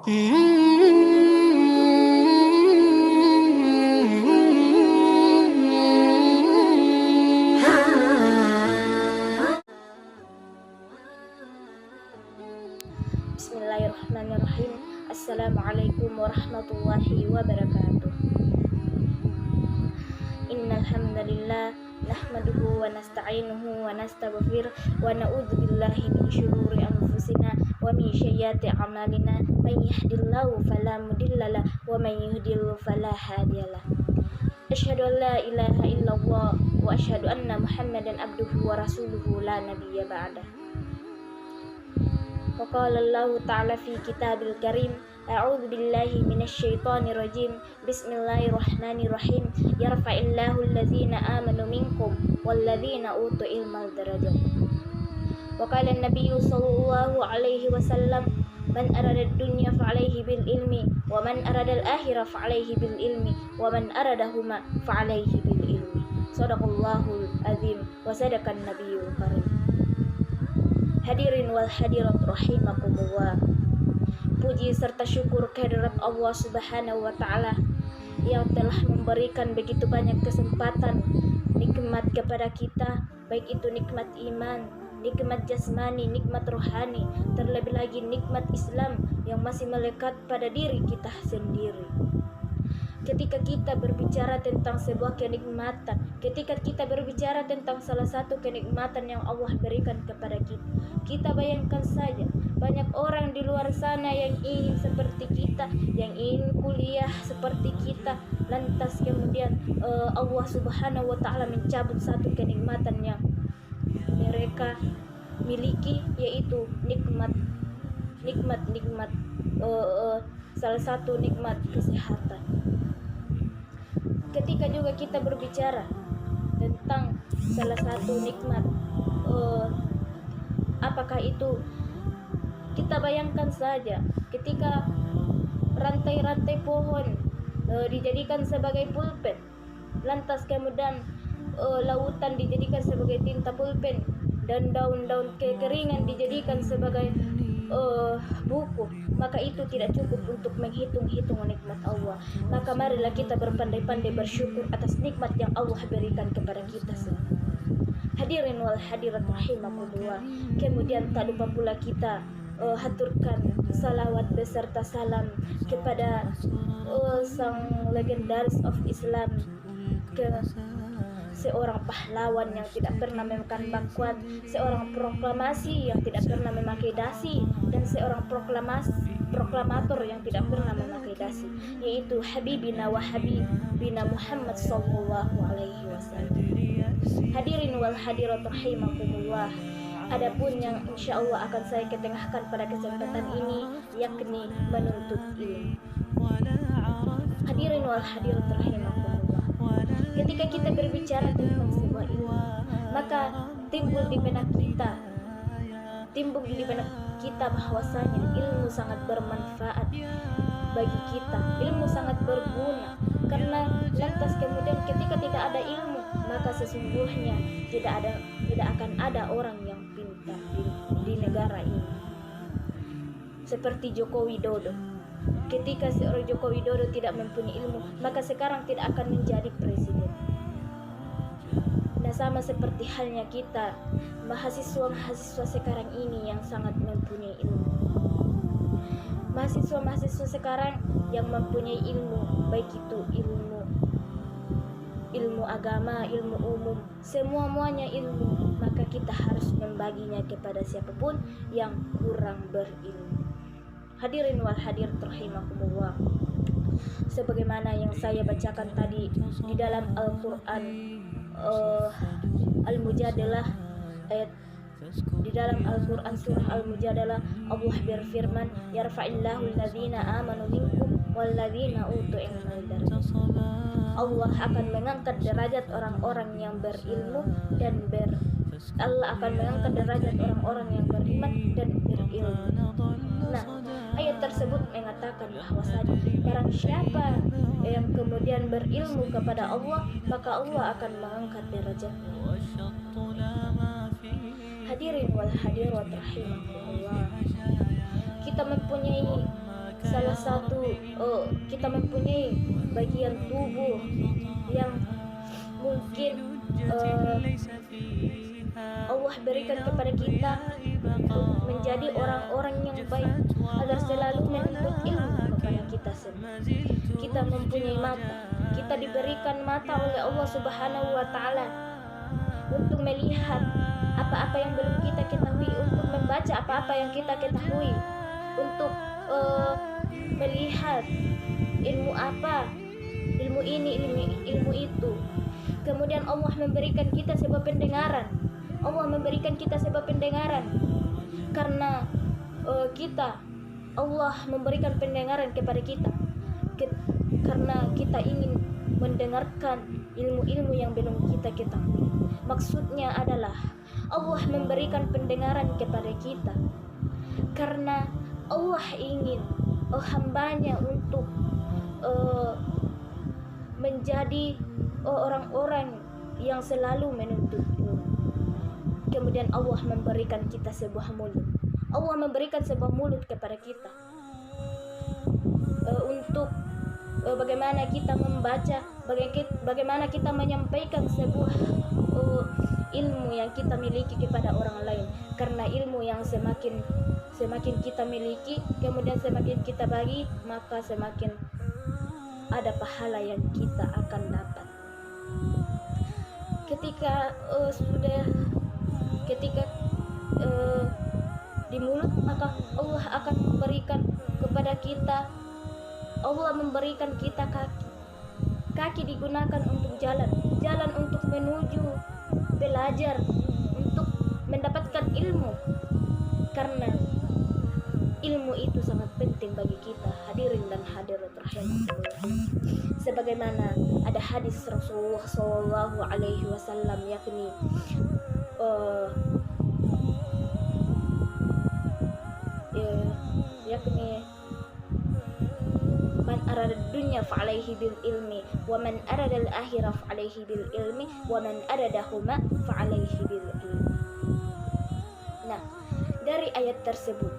Bismillahirrahmanirrahim. Assalamualaikum warahmatullahi wabarakatuh. Innal hamdalillah nahmaduhu wa nasta'inuhu wa nastaghfiruh wa na'udzu billahi min syururi anfusina wa min sayyiati a'malina. May yahdihillahu fala mudhillalah wa may yudhlil fala hadiyalah. Asyhadu an la ilaha illallah wa asyhadu anna Muhammadan abduhu wa rasuluhu la nabiyya ba'dah. Wa qala Allahu ta'ala fi kitabil karim, a'udzu billahi minasyaitonir rajim. Bismillahirrahmanirrahim. Yarfa'illahu allazina amanu minkum wallazina utul ilma darajat. Wa qala an-nabiyyu sallallahu alaihi wasallam, man arada ad-dunya fa'alaihi bil ilmi wa man arada al-akhirah fa'alaihi bil ilmi wa man aradahuma fa'alaihi bil ilmi. Shadaqallahul azim wa sadaqan nabiyyul karim. Hadirin wal hadirat rahimakumullah. Puji serta syukur kehadirat Allah Subhanahu wa taala yang telah memberikan begitu banyak kesempatan, nikmat kepada kita, baik itu nikmat iman, nikmat jasmani, nikmat rohani, terlebih lagi nikmat Islam yang masih melekat pada diri kita sendiri. Ketika kita berbicara tentang sebuah kenikmatan, ketika kita berbicara tentang salah satu kenikmatan yang Allah berikan kepada kita, kita bayangkan saja banyak orang di luar sana yang ingin seperti kita, yang ingin kuliah seperti kita, lantas kemudian Allah Subhanahu wa taala mencabut satu kenikmatan yang mereka miliki, yaitu nikmat salah satu nikmat kesehatan. Ketika juga kita berbicara tentang salah satu nikmat, apakah itu? Kita bayangkan saja ketika rantai-rantai pohon dijadikan sebagai pulpen, lantas kemudian lautan dijadikan sebagai tinta pulpen, dan daun-daun kekeringan dijadikan sebagai buku, maka itu tidak cukup untuk menghitung-hitung nikmat Allah. Maka marilah kita berpandai-pandai bersyukur atas nikmat yang Allah berikan kepada kita semua. Hadirin wal hadirat rahimakumullah. Kemudian tak lupa pula kita haturkan salawat beserta salam kepada sang legendaris of Islam, ke seorang pahlawan yang tidak pernah memakan bangkuan, seorang proklamasi yang tidak pernah memakai dasi, dan seorang proklamator yang tidak pernah memakai dasi, yaitu Habibina wa Habibina Muhammad sallallahu alaihi wasallam. Hadirin wal hadirat rahimakumullah. Adapun yang insya Allah akan saya ketengahkan pada kesempatan ini, yakni menuntut ilmu. Hadirin wal hadirat rahimakumullah. Ketika kita berbicara tentang sebuah ilmu, maka timbul di benak kita bahwasanya ilmu sangat bermanfaat bagi kita, ilmu sangat berguna. Karena lantas kemudian ketika tidak ada ilmu, maka sesungguhnya tidak akan ada orang yang pintar di negara ini. Seperti Joko Widodo. Ketika seorang Joko Widodo tidak mempunyai ilmu, maka sekarang tidak akan menjadi presiden. Nah, sama seperti halnya kita, mahasiswa sekarang ini yang sangat mempunyai ilmu. Mahasiswa sekarang yang mempunyai ilmu, baik itu ilmu agama, ilmu umum, semuanya ilmu, maka kita harus membaginya kepada siapapun yang kurang berilmu. Hadirin wal hadirat rahimakumullah. Sebagaimana yang saya bacakan tadi di dalam Al-Quran, Al-Mujadalah, ayat di dalam Al-Quran surah Al-Mujadalah, Allah berfirman, yarfa'illahu allazina amanu minkum wallazina utul ilma darajat. Allah akan mengangkat derajat orang-orang yang berilmu dan Allah akan mengangkat derajat orang-orang yang beriman dan berilmu. Nah, ayat tersebut mengatakan bahwasanya barang siapa yang kemudian berilmu kepada Allah, maka Allah akan mengangkat derajatnya. Hadirin wal hadirat rahimakumullah. Kita mempunyai salah satu kita mempunyai bagian tubuh yang mungkin Allah berikan kepada kita untuk menjadi orang-orang yang baik, agar selalu menuntut ilmu kepada kita semua. Kita mempunyai mata, kita diberikan mata oleh Allah Subhanahu wa Ta'ala untuk melihat apa-apa yang belum kita ketahui, untuk membaca apa-apa yang kita ketahui, untuk melihat ilmu apa, ilmu ini, ilmu itu. Kemudian Allah memberikan kita sebuah pendengaran. Allah memberikan kita sebuah pendengaran karena Allah memberikan pendengaran kepada kita karena kita ingin mendengarkan ilmu-ilmu yang belum kita ketahui. Maksudnya adalah Allah memberikan pendengaran kepada kita karena Allah ingin hambanya untuk menjadi orang-orang yang selalu menuntut ilmu. Kemudian Allah memberikan kita sebuah mulut. Allah memberikan sebuah mulut kepada kita untuk bagaimana kita membaca, bagaimana kita menyampaikan sebuah ilmu yang kita miliki kepada orang lain. Karena ilmu yang semakin kita miliki, kemudian semakin kita bagi, maka semakin ada pahala yang kita akan dapat. Ketika di mulut, maka Allah akan memberikan kepada kita, Allah memberikan kita kaki digunakan untuk jalan untuk menuju belajar, untuk mendapatkan ilmu, karena ilmu itu sangat penting bagi kita, hadirin dan hadirat rahimahullah. Sebagaimana ada hadis Rasulullah Shallallahu Alaihi Wasallam, yakni man arada dunya fa'alaihi bil ilmi wa man arada al akhirah fa'alaihi bil ilmi wa man aradahuma fa'alaihi bil ilmi. Nah, dari ayat tersebut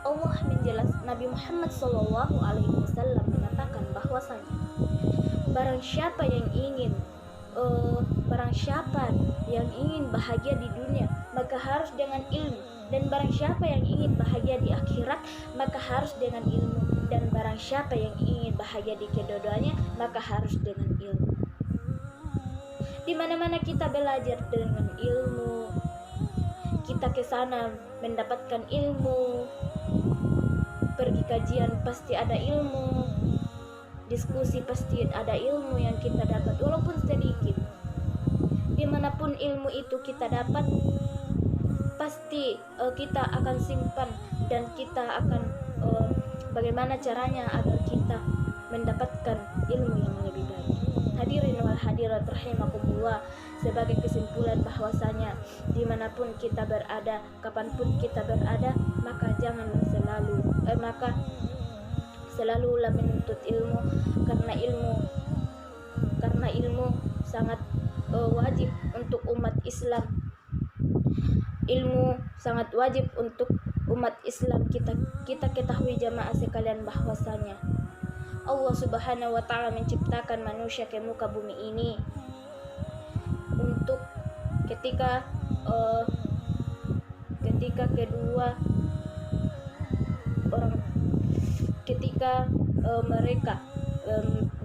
Allah menjelaskan, Nabi Muhammad Shallallahu Alaihi Wasallam mengatakan bahwasanya barang siapa yang ingin bahagia di dunia, maka harus dengan ilmu, dan barang siapa yang ingin bahagia di akhirat, maka harus dengan ilmu, dan barang siapa yang ingin bahagia di kedua-duanya, maka harus dengan ilmu. Di mana-mana kita belajar dengan ilmu, kita ke sana mendapatkan ilmu, pergi kajian pasti ada ilmu, diskusi pasti ada ilmu yang kita dapat, walaupun sedikit. Dimanapun ilmu itu kita dapat, pasti kita akan simpan, dan kita akan bagaimana caranya agar kita mendapatkan ilmu yang lebih baik. Hadirin wal hadirat rahimakumullah, sebagai kesimpulan bahwasanya dimanapun kita berada, kapanpun kita berada, maka janganlah selalulah menuntut ilmu, karena ilmu sangat wajib untuk umat Islam. Ilmu sangat wajib untuk umat Islam. Kita ketahui jamaah sekalian bahwasanya Allah Subhanahu wa Ta'ala menciptakan manusia ke muka bumi ini untuk ketika mereka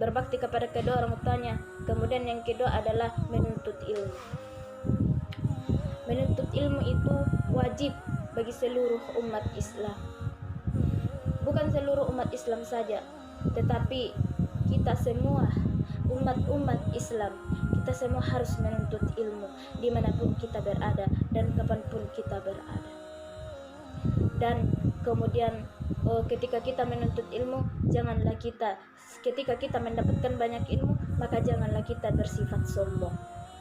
berbakti kepada kedua orang tuanya. Kemudian yang kedua adalah menuntut ilmu. Menuntut ilmu itu wajib bagi seluruh umat Islam. Bukan seluruh umat Islam saja, tetapi kita semua umat Islam, kita semua harus menuntut ilmu dimanapun kita berada dan kapanpun kita berada. Dan kemudian ketika kita menuntut ilmu, ketika kita mendapatkan banyak ilmu, maka janganlah kita bersifat sombong,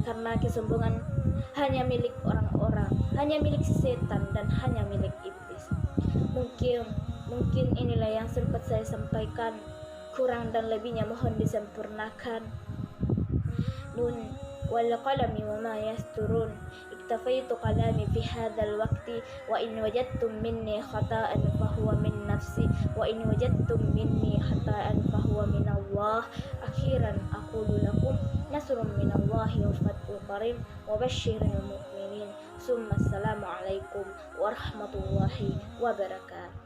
karena kesombongan hanya milik orang-orang, hanya milik setan, dan hanya milik iblis. Mungkin inilah yang sempat saya sampaikan, kurang dan lebihnya mohon disempurnakan. Nun wal qalami wa ma yasturun. اكتفيت كلامي في هذا الوقت وإن وجدتم مني خطأ فهو من نفسي وإن وجدتم مني خطأ فهو من الله. أخيرا أقول لكم نصر من الله وفتح قريب وبشر المؤمنين. ثم السلام عليكم ورحمة الله وبركاته.